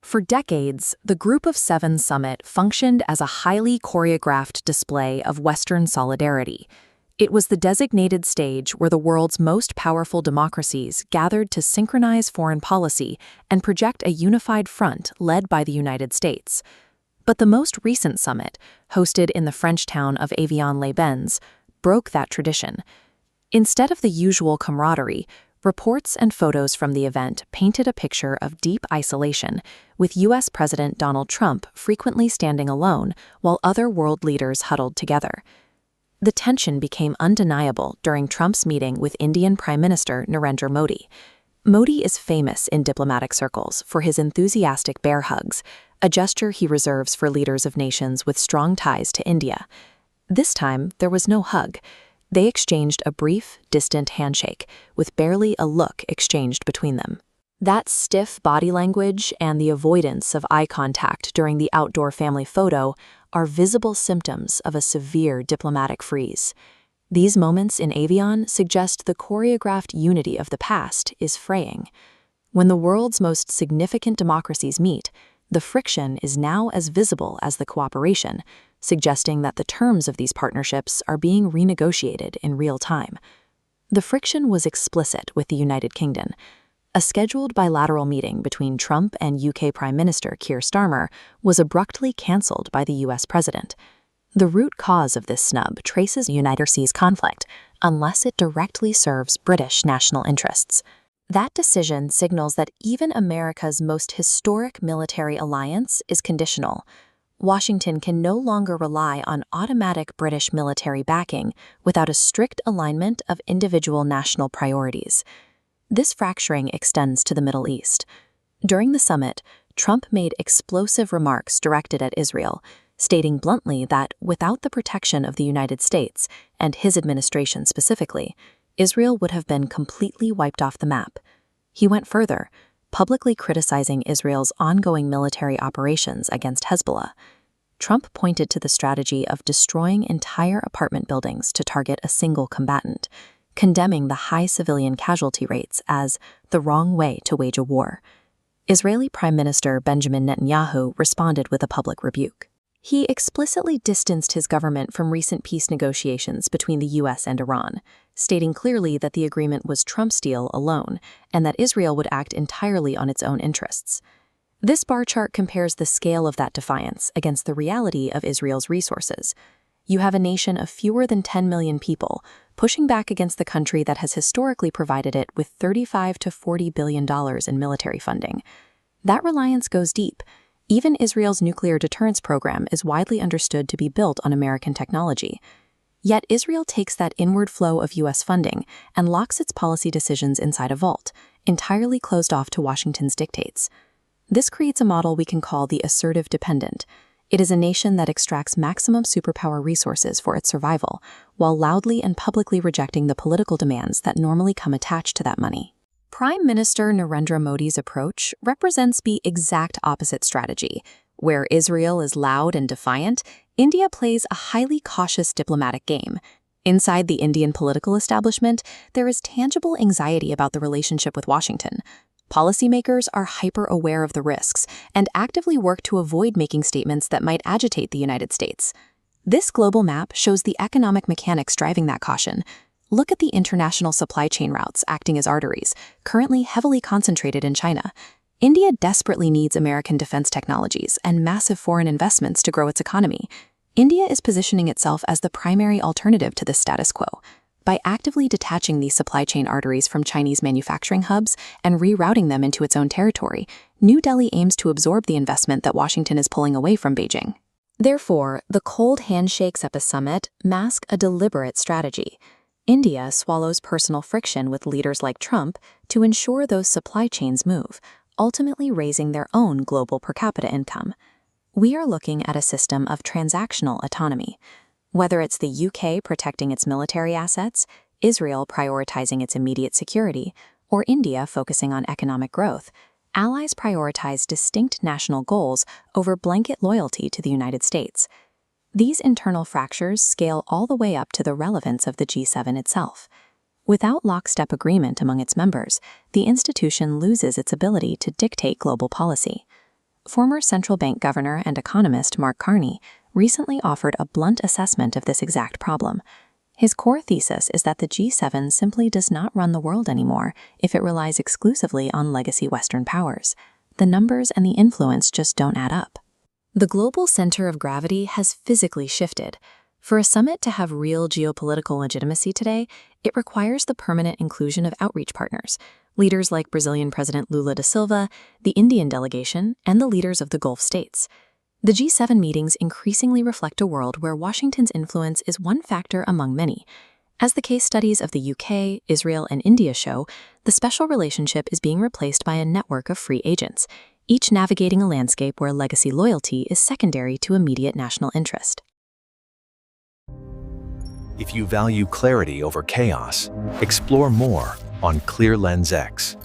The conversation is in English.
For decades, the Group of Seven summit functioned as a highly choreographed display of Western solidarity. It was the designated stage where the world's most powerful democracies gathered to synchronize foreign policy and project a unified front led by the United States. But the most recent summit, hosted in the French town of Evian-les-Bains, broke that tradition. Instead of the usual camaraderie, reports and photos from the event painted a picture of deep isolation, with U.S. President Donald Trump frequently standing alone while other world leaders huddled together. The tension became undeniable during Trump's meeting with Indian Prime Minister Narendra Modi. Modi is famous in diplomatic circles for his enthusiastic bear hugs, a gesture he reserves for leaders of nations with strong ties to India. This time, there was no hug. They exchanged a brief, distant handshake, with barely a look exchanged between them. That stiff body language and the avoidance of eye contact during the outdoor family photo are visible symptoms of a severe diplomatic freeze. These moments in Evian suggest the choreographed unity of the past is fraying. When the world's most significant democracies meet, the friction is now as visible as the cooperation, suggesting that the terms of these partnerships are being renegotiated in real time. The friction was explicit with the United Kingdom. A scheduled bilateral meeting between Trump and UK Prime Minister Keir Starmer was abruptly cancelled by the US President. The root cause of this snub traces the United States conflict, unless it directly serves British national interests. That decision signals that even America's most historic military alliance is conditional. Washington can no longer rely on automatic British military backing without a strict alignment of individual national priorities. This fracturing extends to the Middle East. During the summit, Trump made explosive remarks directed at Israel, stating bluntly that without the protection of the United States, and his administration specifically, Israel would have been completely wiped off the map. He went further, publicly criticizing Israel's ongoing military operations against Hezbollah. Trump pointed to the strategy of destroying entire apartment buildings to target a single combatant, condemning the high civilian casualty rates as the wrong way to wage a war. Israeli Prime Minister Benjamin Netanyahu responded with a public rebuke. He explicitly distanced his government from recent peace negotiations between the U.S. and Iran, stating clearly that the agreement was Trump's deal alone and that Israel would act entirely on its own interests. This bar chart compares the scale of that defiance against the reality of Israel's resources. You have a nation of fewer than 10 million people pushing back against the country that has historically provided it with $35 to $40 billion in military funding. That reliance goes deep. Even Israel's nuclear deterrence program is widely understood to be built on American technology. Yet Israel takes that inward flow of U.S. funding and locks its policy decisions inside a vault, entirely closed off to Washington's dictates. This creates a model we can call the assertive dependent. It is a nation that extracts maximum superpower resources for its survival, while loudly and publicly rejecting the political demands that normally come attached to that money. Prime Minister Narendra Modi's approach represents the exact opposite strategy. Where Israel is loud and defiant, India plays a highly cautious diplomatic game. Inside the Indian political establishment, there is tangible anxiety about the relationship with Washington. Policymakers are hyper-aware of the risks and actively work to avoid making statements that might agitate the United States. This global map shows the economic mechanics driving that caution. Look at the international supply chain routes acting as arteries, currently heavily concentrated in China. India desperately needs American defense technologies and massive foreign investments to grow its economy. India is positioning itself as the primary alternative to this status quo. By actively detaching these supply chain arteries from Chinese manufacturing hubs and rerouting them into its own territory, New Delhi aims to absorb the investment that Washington is pulling away from Beijing. Therefore, the cold handshakes at the summit mask a deliberate strategy. India swallows personal friction with leaders like Trump to ensure those supply chains move, ultimately raising their own global per capita income. We are looking at a system of transactional autonomy. Whether it's the UK protecting its military assets, Israel prioritizing its immediate security, or India focusing on economic growth, allies prioritize distinct national goals over blanket loyalty to the United States. These internal fractures scale all the way up to the relevance of the G7 itself. Without lockstep agreement among its members, the institution loses its ability to dictate global policy. former central bank governor and economist Mark Carney recently offered a blunt assessment of this exact problem. His core thesis is that the G7 simply does not run the world anymore if it relies exclusively on legacy Western powers. The numbers and the influence just don't add up. The global center of gravity has physically shifted. For a summit to have real geopolitical legitimacy today, it requires the permanent inclusion of outreach partners, leaders like Brazilian President Lula da Silva, the Indian delegation, and the leaders of the Gulf states. The G7 meetings increasingly reflect a world where Washington's influence is one factor among many. As the case studies of the UK, Israel, and India show, the special relationship is being replaced by a network of free agents, each navigating a landscape where legacy loyalty is secondary to immediate national interest. If you value clarity over chaos, explore more on Clear Lens X.